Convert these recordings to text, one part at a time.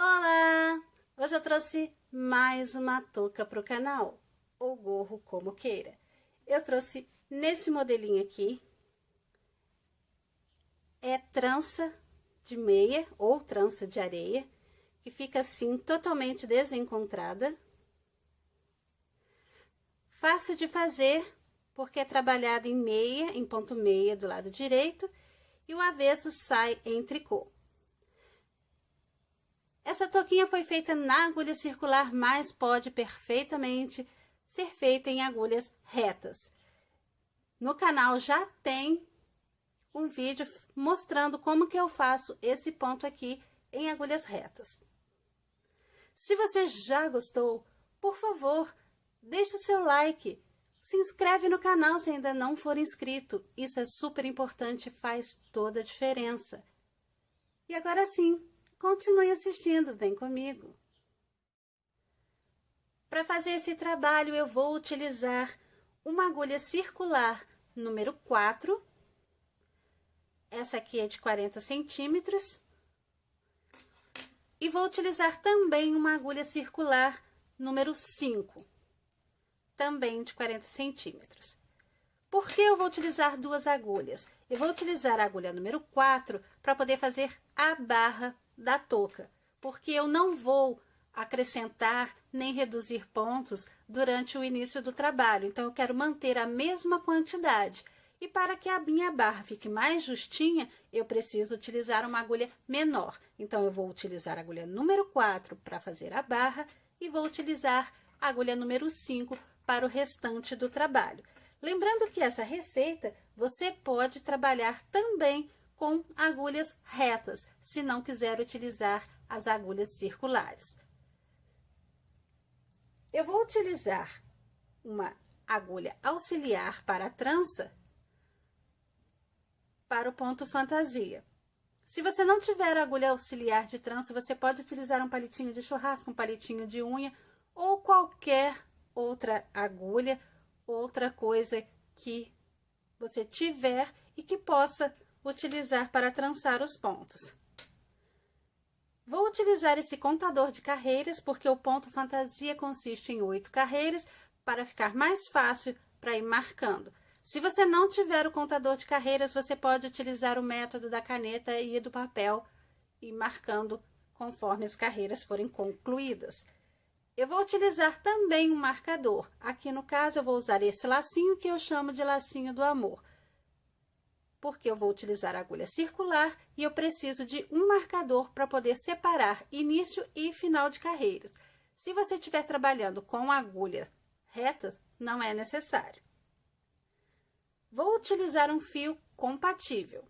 Olá! Hoje eu trouxe mais uma touca para o canal, ou gorro, como queira. Eu trouxe nesse modelinho aqui, é trança de meia ou trança de areia, que fica assim totalmente desencontrada. Fácil de fazer, porque é trabalhada em meia, em ponto meia do lado direito, e o avesso sai em tricô. Essa touquinha foi feita na agulha circular, mas pode perfeitamente ser feita em agulhas retas. No canal já tem um vídeo mostrando como que eu faço esse ponto aqui em agulhas retas. Se você já gostou, por favor, deixe o seu like, se inscreve no canal se ainda não for inscrito. Isso é super importante, faz toda a diferença. E agora sim, continue assistindo, vem comigo. Para fazer esse trabalho, eu vou utilizar uma agulha circular número 4. Essa aqui é de 40 centímetros. E vou utilizar também uma agulha circular número 5, também de 40 centímetros. Por que eu vou utilizar duas agulhas? Eu vou utilizar a agulha número 4 para poder fazer a barra da touca, porque eu não vou acrescentar nem reduzir pontos durante o início do trabalho. Então, eu quero manter a mesma quantidade. E para que a minha barra fique mais justinha, eu preciso utilizar uma agulha menor. Então, eu vou utilizar a agulha número 4 para fazer a barra e vou utilizar a agulha número 5 para o restante do trabalho. Lembrando que essa receita você pode trabalhar também com agulhas retas, se não quiser utilizar as agulhas circulares. Eu vou utilizar uma agulha auxiliar para a trança para o ponto fantasia. Se você não tiver agulha auxiliar de trança, você pode utilizar um palitinho de churrasco, um palitinho de unha ou qualquer outra agulha, outra coisa que você tiver e que possa utilizar para trançar os pontos. Vou utilizar esse contador de carreiras, porque o ponto fantasia consiste em 8 carreiras, para ficar mais fácil para ir marcando. Se você não tiver o contador de carreiras, você pode utilizar o método da caneta e do papel e marcando conforme as carreiras forem concluídas. Eu vou utilizar também um marcador. Aqui no caso, eu vou usar esse lacinho que eu chamo de lacinho do amor, porque eu vou utilizar a agulha circular e eu preciso de um marcador para poder separar início e final de carreiras. Se você estiver trabalhando com agulha reta, não é necessário. Vou utilizar um fio compatível.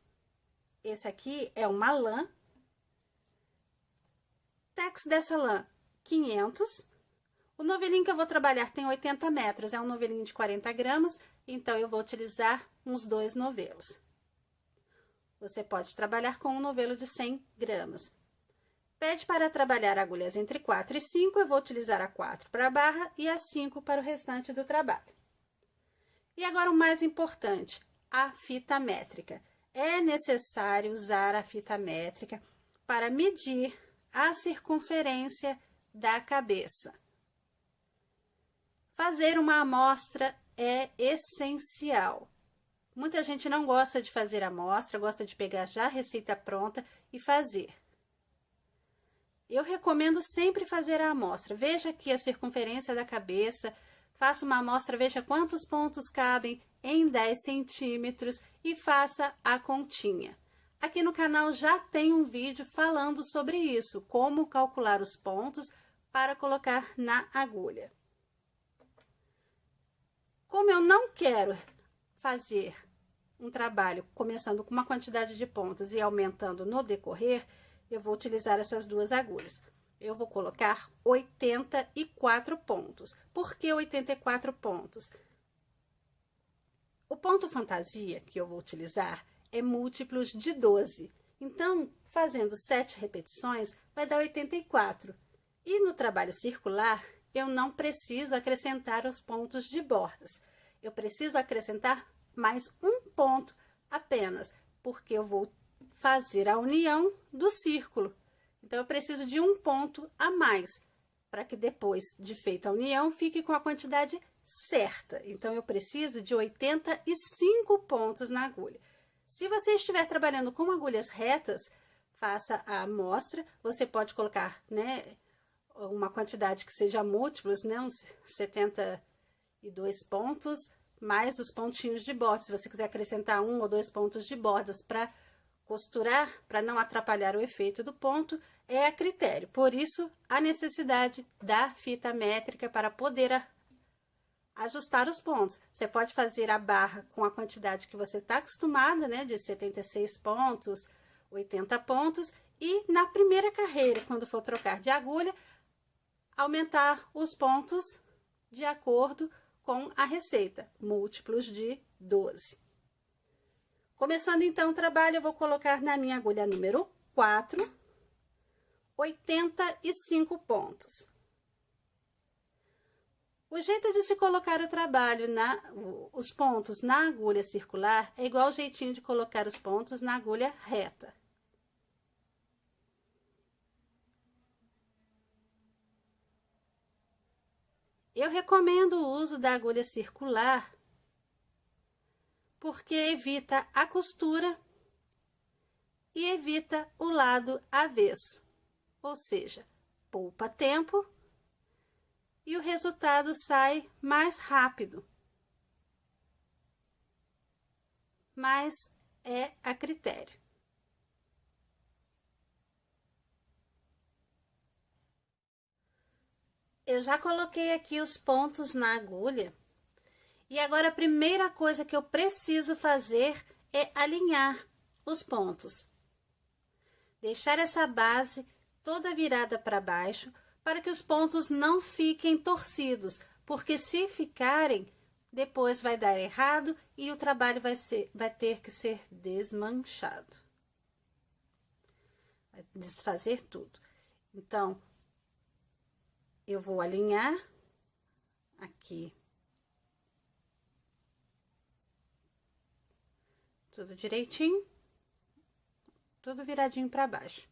Esse aqui é uma lã. Tex dessa lã, 500. O novelinho que eu vou trabalhar tem 80 metros, é um novelinho de 40 gramas, então eu vou utilizar uns 2 novelos. Você pode trabalhar com um novelo de 100 gramas. Pede para trabalhar agulhas entre 4 e 5, eu vou utilizar a 4 para a barra e a 5 para o restante do trabalho. E agora o mais importante, a fita métrica. É necessário usar a fita métrica para medir a circunferência da cabeça. Fazer uma amostra é essencial. Muita gente não gosta de fazer amostra, gosta de pegar já a receita pronta e fazer. Eu recomendo sempre fazer a amostra. Veja aqui a circunferência da cabeça, faça uma amostra, veja quantos pontos cabem em 10 centímetros e faça a continha. Aqui no canal já tem um vídeo falando sobre isso, como calcular os pontos para colocar na agulha. Como eu não quero fazer um trabalho começando com uma quantidade de pontos e aumentando no decorrer, eu vou utilizar essas duas agulhas. Eu vou colocar 84 pontos. Por que 84 pontos? O ponto fantasia que eu vou utilizar é múltiplos de 12. Então, fazendo 7 repetições, vai dar 84. E no trabalho circular, eu não preciso acrescentar os pontos de bordas. Eu preciso acrescentar mais um ponto apenas, porque eu vou fazer a união do círculo. Então, eu preciso de um ponto a mais, para que depois de feita a união, fique com a quantidade certa. Então, eu preciso de 85 pontos na agulha. Se você estiver trabalhando com agulhas retas, faça a amostra. Você pode colocar, né, uma quantidade que seja múltiplos, né, uns 72 pontos, mais os pontinhos de borda. Se você quiser acrescentar 1 ou 2 pontos de bordas para costurar, para não atrapalhar o efeito do ponto, é a critério. Por isso, a necessidade da fita métrica para poder ajustar os pontos. Você pode fazer a barra com a quantidade que você está acostumada, né, de 76 pontos, 80 pontos, e na primeira carreira, quando for trocar de agulha, aumentar os pontos de acordo com a receita, múltiplos de 12. Começando então o trabalho, eu vou colocar na minha agulha número 4, 85 pontos. O jeito de se colocar o trabalho, os pontos na agulha circular, é igual o jeitinho de colocar os pontos na agulha reta. Eu recomendo o uso da agulha circular, porque evita a costura e evita o lado avesso, ou seja, poupa tempo e o resultado sai mais rápido. Mas é a critério. Eu já coloquei aqui os pontos na agulha. E agora a primeira coisa que eu preciso fazer é alinhar os pontos. Deixar essa base toda virada para baixo, para que os pontos não fiquem torcidos, porque se ficarem, depois vai dar errado e o trabalho vai ter que ser desmanchado. Vai desfazer tudo. Então, eu vou alinhar aqui. Tudo direitinho, tudo viradinho para baixo.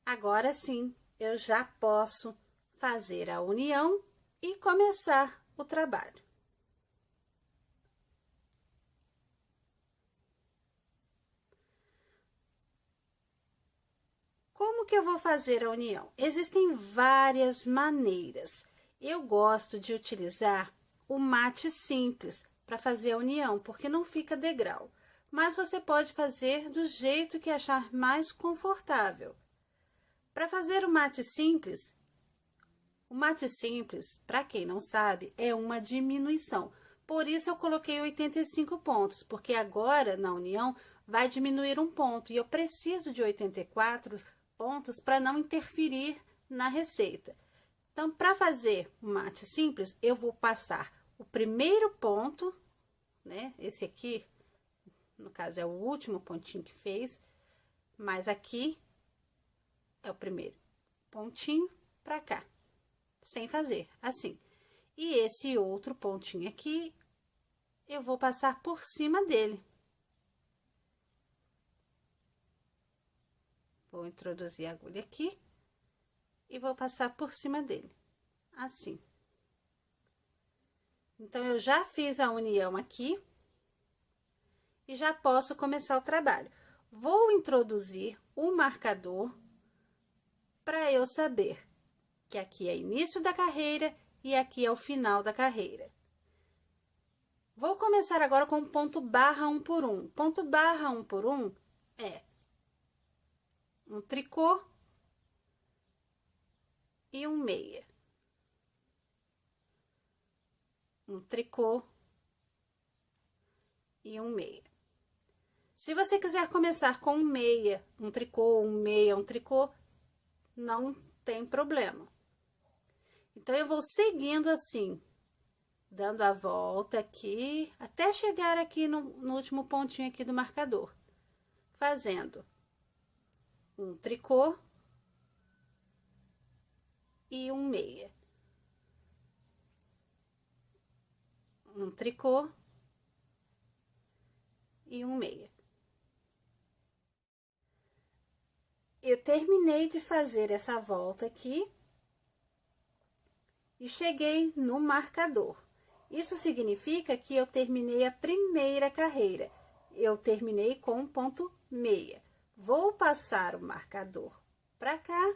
Agora sim, eu já posso fazer a união e começar o trabalho. Como que eu vou fazer a união? Existem várias maneiras. Eu gosto de utilizar o mate simples para fazer a união, porque não fica degrau. Mas você pode fazer do jeito que achar mais confortável. Para fazer o mate simples, para quem não sabe, é uma diminuição. Por isso, eu coloquei 85 pontos, porque agora, na união, vai diminuir um ponto. E eu preciso de 84 pontos para não interferir na receita. Então, para fazer o mate simples, eu vou passar o primeiro ponto, né? Esse aqui, no caso, é o último pontinho que fez, mas aqui é o primeiro pontinho para cá, sem fazer assim. E esse outro pontinho aqui, eu vou passar por cima dele. Vou introduzir a agulha aqui e vou passar por cima dele, assim. Então, eu já fiz a união aqui e já posso começar o trabalho. Vou introduzir o marcador para eu saber que aqui é início da carreira e aqui é o final da carreira. Vou começar agora com o ponto barra 1 por 1. Ponto barra 1 por 1 é um tricô e um meia. Um tricô e um meia. Se você quiser começar com um meia, um tricô, um meia, um tricô, não tem problema. Então, eu vou seguindo assim, dando a volta aqui, até chegar aqui no último pontinho aqui do marcador. Fazendo um tricô e um meia. um tricô e um meia. Eu terminei de fazer essa volta aqui e cheguei no marcador. Isso significa que eu terminei a primeira carreira. Eu terminei com um ponto meia. Vou passar o marcador para cá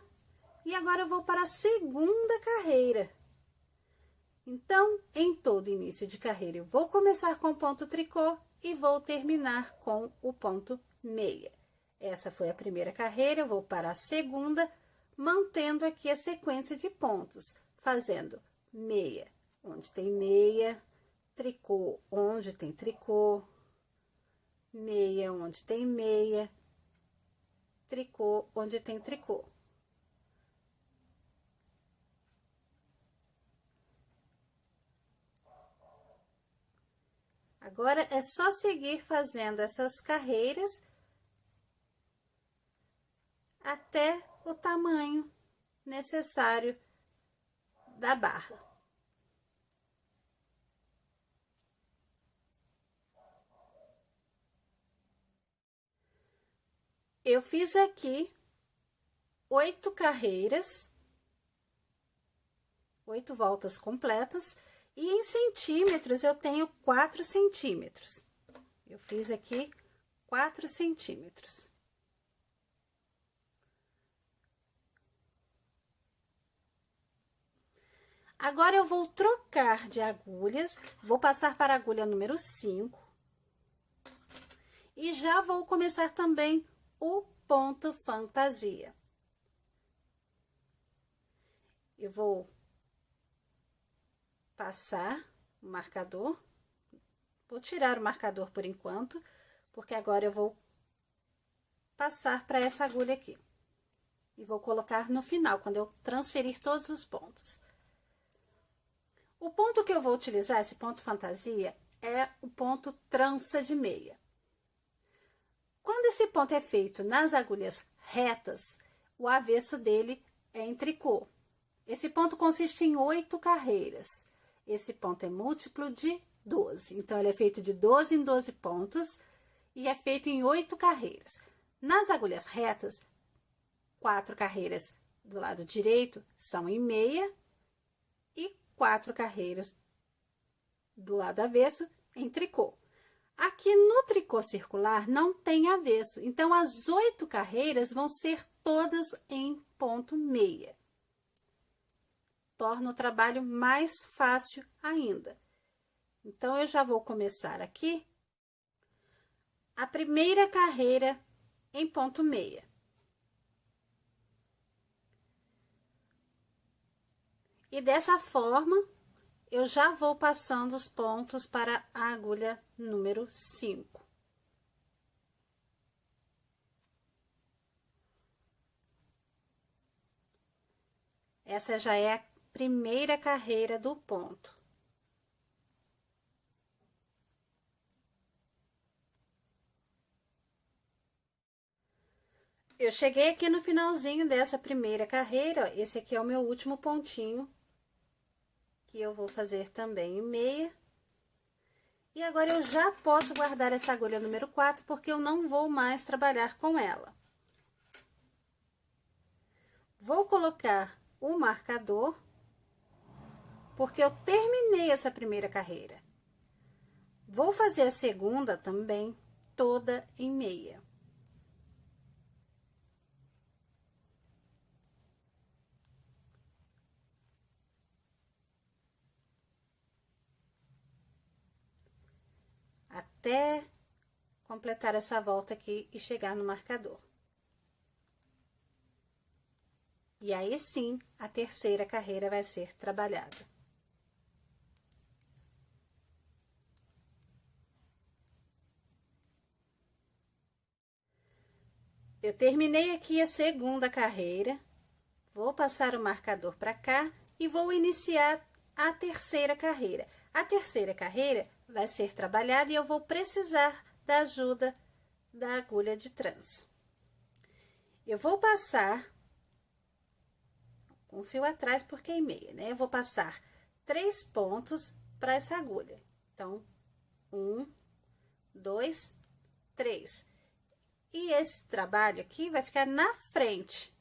e agora eu vou para a segunda carreira. Então, em todo início de carreira, eu vou começar com o ponto tricô e vou terminar com o ponto meia. Essa foi a primeira carreira, eu vou para a segunda, mantendo aqui a sequência de pontos, fazendo meia onde tem meia, tricô onde tem tricô, meia onde tem meia, tricô onde tem tricô. Agora, é só seguir fazendo essas carreiras até o tamanho necessário da barra. Eu fiz aqui 8 carreiras, 8 voltas completas, e em centímetros eu tenho 4 centímetros. Eu fiz aqui 4 centímetros. Agora, eu vou trocar de agulhas, vou passar para a agulha número 5. E já vou começar também o ponto fantasia. Eu vou passar o marcador, vou tirar o marcador por enquanto, porque agora eu vou passar para essa agulha aqui. E vou colocar no final, quando eu transferir todos os pontos. O ponto que eu vou utilizar, esse ponto fantasia, é o ponto trança de meia. Quando esse ponto é feito nas agulhas retas, o avesso dele é em tricô. Esse ponto consiste em 8 carreiras. Esse ponto é múltiplo de 12. Então, ele é feito de 12 em 12 pontos e é feito em 8 carreiras. Nas agulhas retas, 4 carreiras do lado direito são em meia e 4 carreiras do lado avesso em tricô. Aqui no tricô circular não tem avesso, então as 8 carreiras vão ser todas em ponto meia. Torna o trabalho mais fácil ainda. Então, eu já vou começar aqui a primeira carreira em ponto meia. E dessa forma, eu já vou passando os pontos para a agulha número 5. Essa já é a primeira carreira do ponto. Eu cheguei aqui no finalzinho dessa primeira carreira, ó, esse aqui é o meu último pontinho, que eu vou fazer também em meia. E agora, eu já posso guardar essa agulha número 4, porque eu não vou mais trabalhar com ela. Vou colocar o marcador, porque eu terminei essa primeira carreira. Vou fazer a segunda também, toda em meia. Até completar essa volta aqui e chegar no marcador. E aí sim, a terceira carreira vai ser trabalhada. Eu terminei aqui a segunda carreira, vou passar o marcador para cá e vou iniciar a terceira carreira. A terceira carreira vai ser trabalhada e eu vou precisar da ajuda da agulha de trança. Eu vou passar um fio atrás porque é meia, né? Eu vou passar 3 pontos para essa agulha. Então, 1, 2, 3. E esse trabalho aqui vai ficar na frente.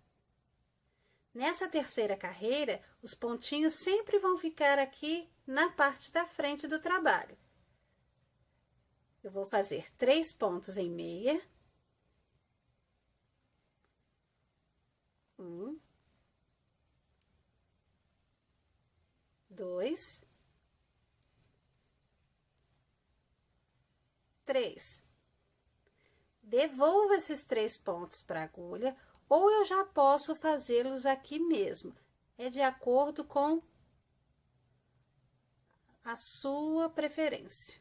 Nessa terceira carreira, os pontinhos sempre vão ficar aqui na parte da frente do trabalho. Eu vou fazer 3 pontos em meia. 1, 2, 3. Devolvo esses 3 pontos para a agulha, ou eu já posso fazê-los aqui mesmo. É de acordo com a sua preferência.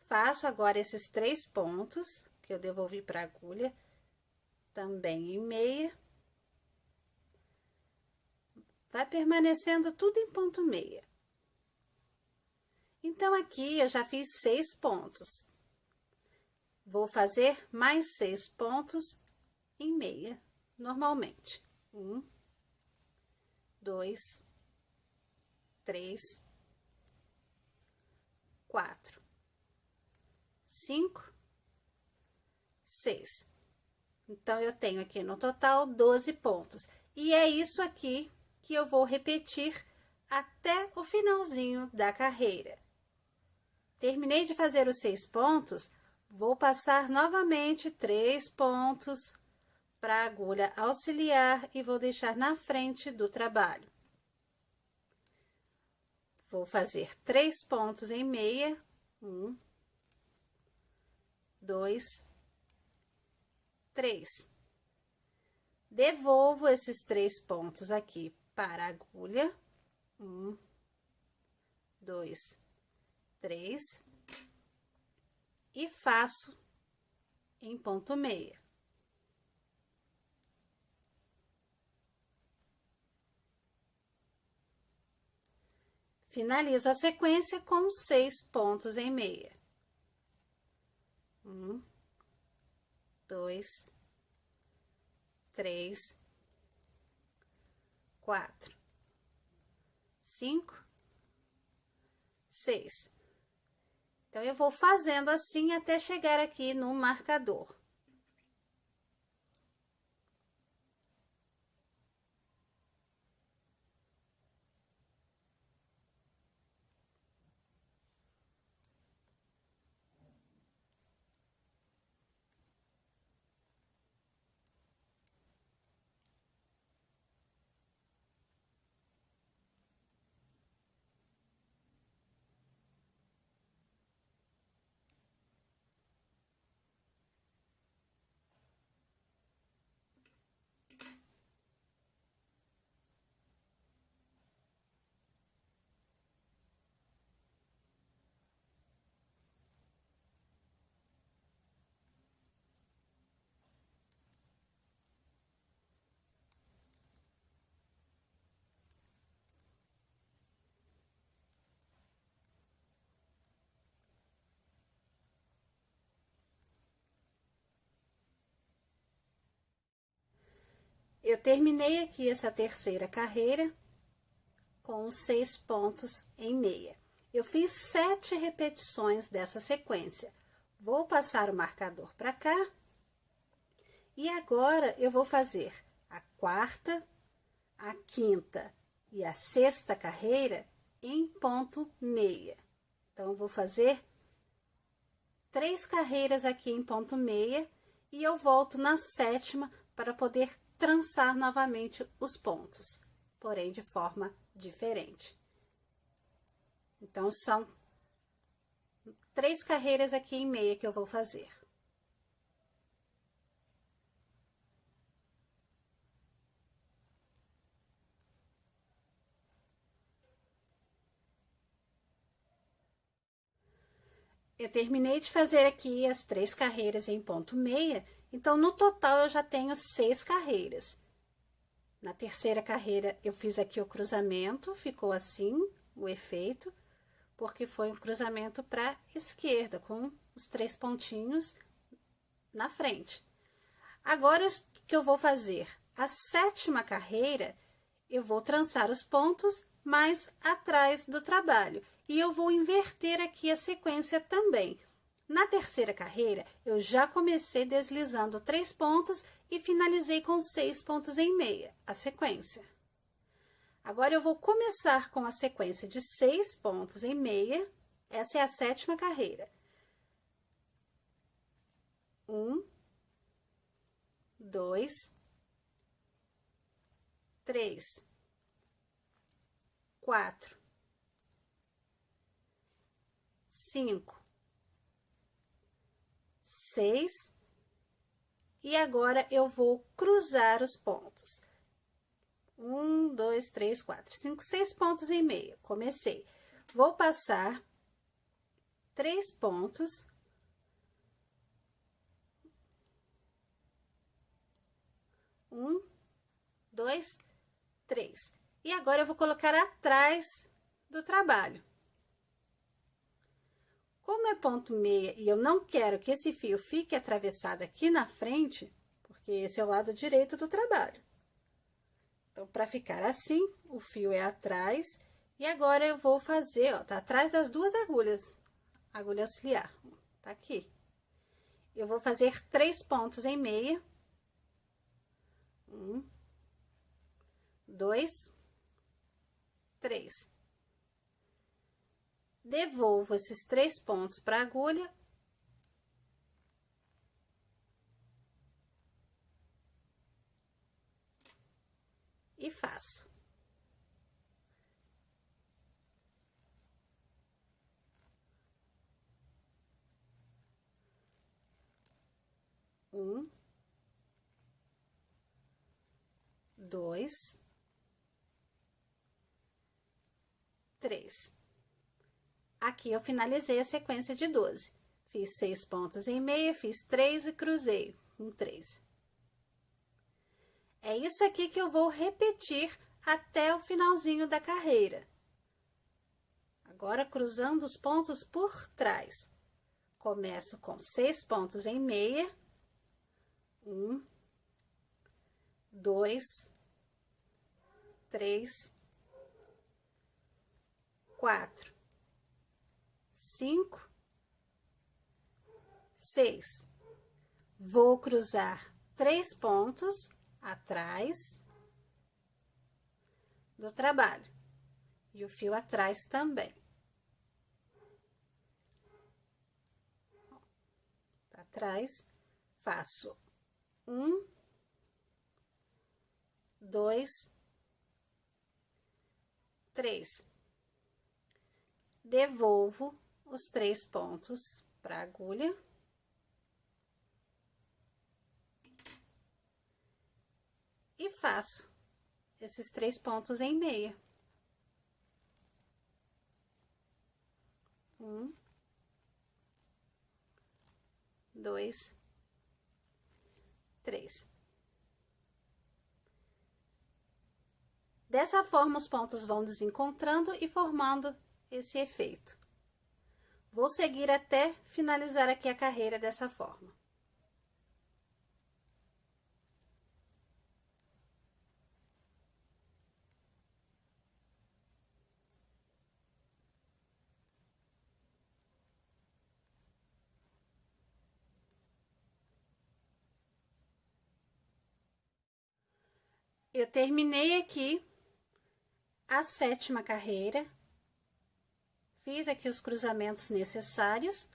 Faço agora esses 3 pontos que eu devolvi para a agulha, também em meia. Vai permanecendo tudo em ponto meia. Então, aqui eu já fiz 6 pontos. Vou fazer mais 6 pontos em meia, normalmente. 1, 2, 3, 4, 5, 6. Então, eu tenho aqui no total 12 pontos. E é isso aqui que eu vou repetir até o finalzinho da carreira. Terminei de fazer os 6 pontos, vou passar novamente 3 pontos para a agulha auxiliar e vou deixar na frente do trabalho. Vou fazer 3 pontos em meia. 1, 2, 3. Devolvo esses 3 pontos aqui para a agulha. 1, 2, 3. E faço em ponto meia. Finalizo a sequência com 6 pontos em meia. 1, 2, 3, 4, 5, 6. Então, eu vou fazendo assim até chegar aqui no marcador. Eu terminei aqui essa terceira carreira com 6 pontos em meia. Eu fiz 7 repetições dessa sequência. Vou passar o marcador para cá. E agora, eu vou fazer a quarta, a quinta e a sexta carreira em ponto meia. Então, eu vou fazer 3 carreiras aqui em ponto meia e eu volto na sétima para poder trançar novamente os pontos, porém de forma diferente. Então, são 3 carreiras aqui em meia que eu vou fazer. Eu terminei de fazer aqui as 3 carreiras em ponto meia, então, no total, eu já tenho 6 carreiras. Na terceira carreira, eu fiz aqui o cruzamento, ficou assim o efeito, porque foi um cruzamento para a esquerda, com os 3 pontinhos na frente. Agora, o que eu vou fazer? A sétima carreira, eu vou trançar os pontos mais atrás do trabalho. E eu vou inverter aqui a sequência também. Na terceira carreira, eu já comecei deslizando 3 pontos e finalizei com 6 pontos em meia, a sequência. Agora, eu vou começar com a sequência de 6 pontos em meia. Essa é a 7ª carreira. 1, 2, 3, 4, 5, 6, e agora eu vou cruzar os pontos. 1, 2, 3, 4, 5, 6 pontos em meia. Comecei. Vou passar 3 pontos. 1, 2, 3. E agora eu vou colocar atrás do trabalho. Como é ponto meia e eu não quero que esse fio fique atravessado aqui na frente, porque esse é o lado direito do trabalho. Então, para ficar assim, o fio é atrás. E agora eu vou fazer, ó, tá atrás das 2 agulhas, agulha auxiliar, tá aqui. Eu vou fazer 3 pontos em meia. 1, 2, 3. Devolvo esses 3 pontos para a agulha. E faço. 1, 2, 3. Aqui eu finalizei a sequência de 12. Fiz 6 pontos em meia, fiz 3 e cruzei com 3. É isso aqui que eu vou repetir até o finalzinho da carreira. Agora, cruzando os pontos por trás. Começo com 6 pontos em meia. 1, 2, 3, 4, 5, 6. Vou cruzar 3 pontos atrás do trabalho. E o fio atrás também. Atrás, faço 1, 2, 3. Devolvo os 3 pontos para a agulha. E faço esses 3 pontos em meia. 1, 2, 3. Dessa forma, os pontos vão desencontrando e formando esse efeito. Vou seguir até finalizar aqui a carreira dessa forma. Eu terminei aqui a 7ª carreira. Fiz aqui os cruzamentos necessários.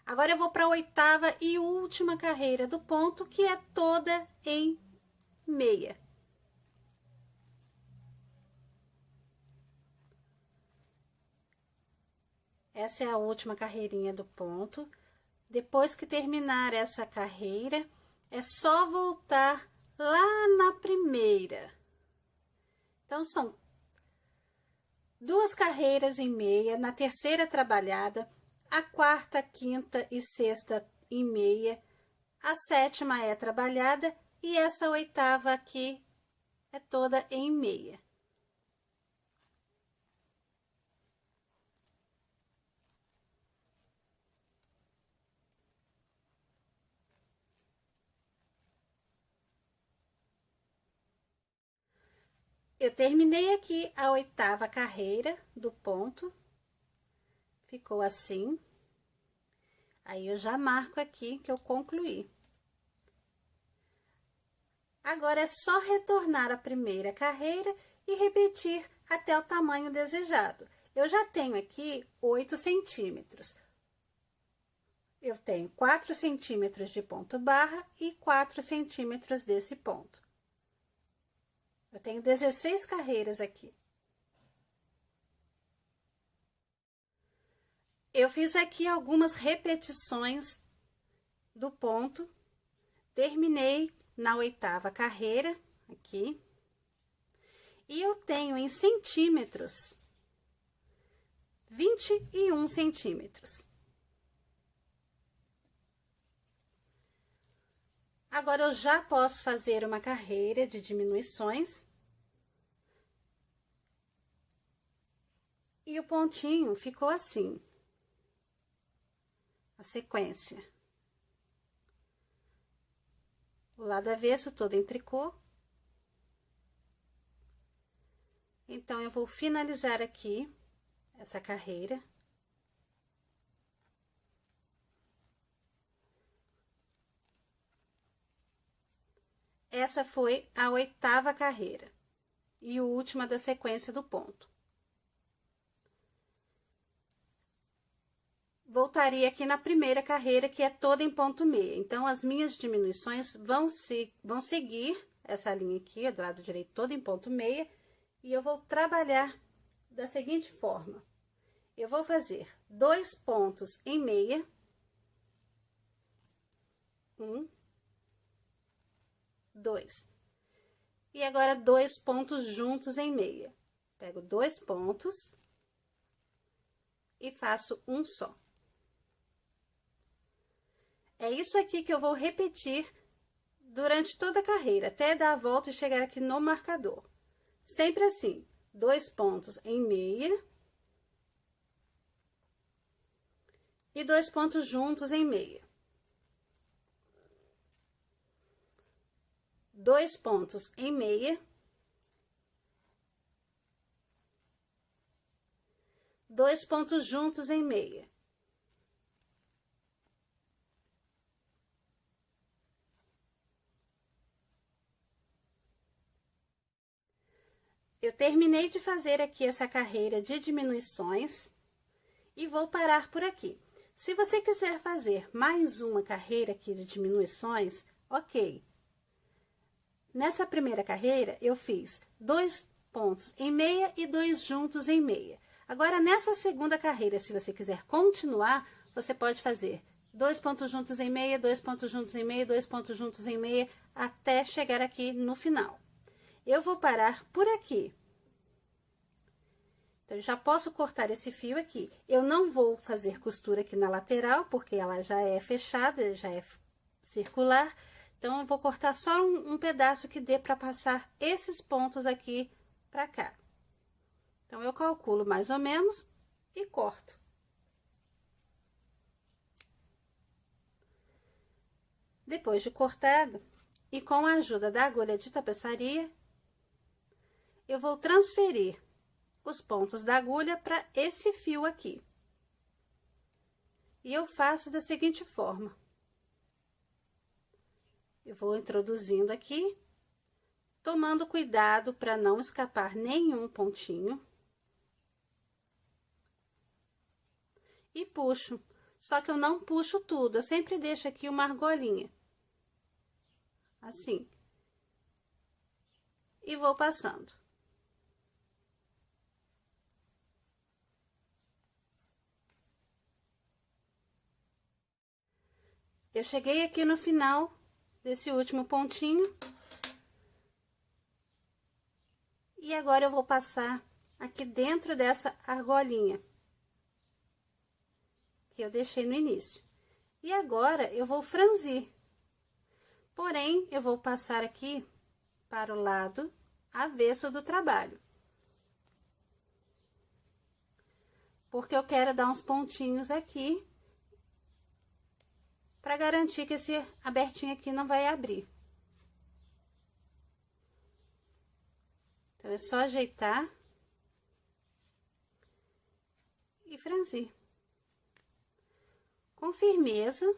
Agora, eu vou para a 8ª e última carreira do ponto, que é toda em meia. Essa é a última carreirinha do ponto. Depois que terminar essa carreira, é só voltar lá na primeira. Então, são 2 carreiras em meia, na terceira trabalhada, a 4ª, 5ª e 6ª em meia, a 7ª é trabalhada e essa 8ª aqui é toda em meia. Eu terminei aqui a 8ª carreira do ponto, ficou assim. Aí, eu já marco aqui que eu concluí. Agora, é só retornar a primeira carreira e repetir até o tamanho desejado. Eu já tenho aqui 8 centímetros. Eu tenho 4 centímetros de ponto barra e 4 centímetros desse ponto. Eu tenho 16 carreiras aqui. Eu fiz aqui algumas repetições do ponto, terminei na 8ª carreira, aqui, e eu tenho em centímetros, 21 centímetros. Agora, eu já posso fazer uma carreira de diminuições. E o pontinho ficou assim. A sequência. O lado avesso todo em tricô. Então, eu vou finalizar aqui essa carreira. Essa foi a 8ª carreira e última da sequência do ponto. Voltaria aqui na primeira carreira, que é toda em ponto meia. Então, as minhas diminuições vão seguir essa linha aqui, do lado direito, toda em ponto meia, e eu vou trabalhar da seguinte forma. Eu vou fazer 2 pontos em meia. 1, 2. E agora, 2 pontos juntos em meia. Pego 2 pontos e faço um só. É isso aqui que eu vou repetir durante toda a carreira, até dar a volta e chegar aqui no marcador. Sempre assim, 2 pontos em meia. E 2 pontos juntos em meia. 2 pontos em meia. 2 pontos juntos em meia. Eu terminei de fazer aqui essa carreira de diminuições e vou parar por aqui. Se você quiser fazer mais uma carreira aqui de diminuições, ok. Nessa primeira carreira, eu fiz 2 pontos em meia e 2 juntos em meia. Agora, nessa segunda carreira, se você quiser continuar, você pode fazer 2 pontos juntos em meia, 2 pontos juntos em meia, 2 pontos juntos em meia, até chegar aqui no final. Eu vou parar por aqui. Então, eu já posso cortar esse fio aqui. Eu não vou fazer costura aqui na lateral, porque ela já é fechada, já é circular. Então, eu vou cortar só um pedaço que dê para passar esses pontos aqui para cá. Então, eu calculo mais ou menos e corto. Depois de cortado, e com a ajuda da agulha de tapeçaria, eu vou transferir os pontos da agulha para esse fio aqui. E eu faço da seguinte forma. Eu vou introduzindo aqui, tomando cuidado para não escapar nenhum pontinho. E puxo. Só que eu não puxo tudo, eu sempre deixo aqui uma argolinha. Assim. E vou passando. Eu cheguei aqui no final desse último pontinho. E agora, eu vou passar aqui dentro dessa argolinha que eu deixei no início. E agora, eu vou franzir. Porém, eu vou passar aqui para o lado avesso do trabalho. Porque eu quero dar uns pontinhos aqui, para garantir que esse abertinho aqui não vai abrir. Então, é só ajeitar e franzir. Com firmeza,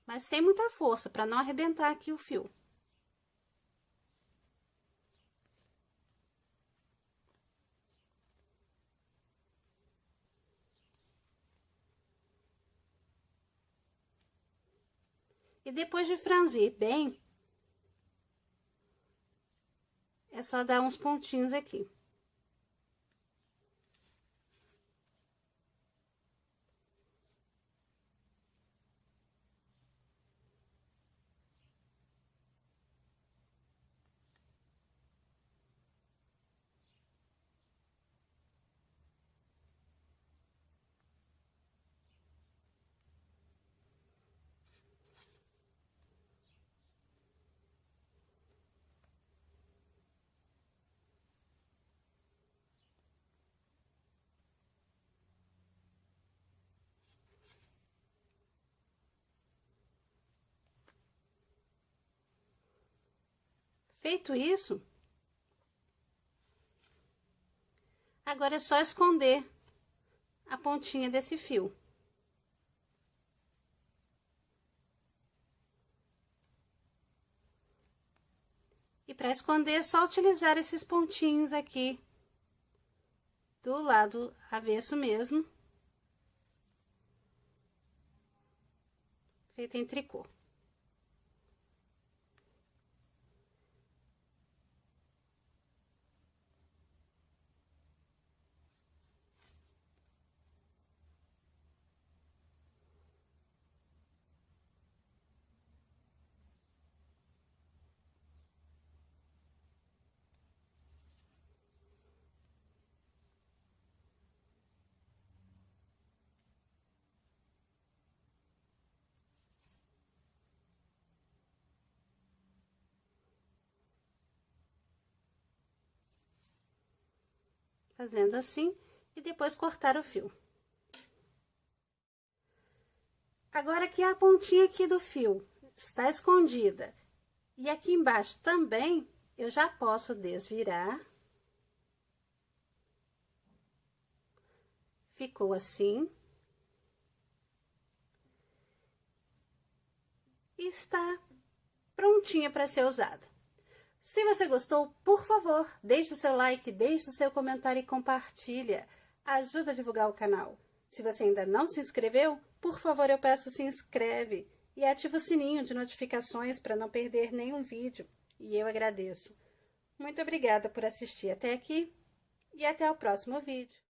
mas sem muita força, para não arrebentar aqui o fio. E depois de franzir bem, é só dar uns pontinhos aqui. Feito isso, agora é só esconder a pontinha desse fio. E para esconder é só utilizar esses pontinhos aqui do lado avesso mesmo, feito em tricô. Fazendo assim, e depois cortar o fio. Agora que a pontinha aqui do fio está escondida, e aqui embaixo também, eu já posso desvirar. Ficou assim. E está prontinha para ser usada. Se você gostou, por favor, deixe o seu like, deixe o seu comentário e compartilha. Ajuda a divulgar o canal. Se você ainda não se inscreveu, por favor, eu peço se inscreve e ativa o sininho de notificações para não perder nenhum vídeo. E eu agradeço. Muito obrigada por assistir até aqui e até o próximo vídeo.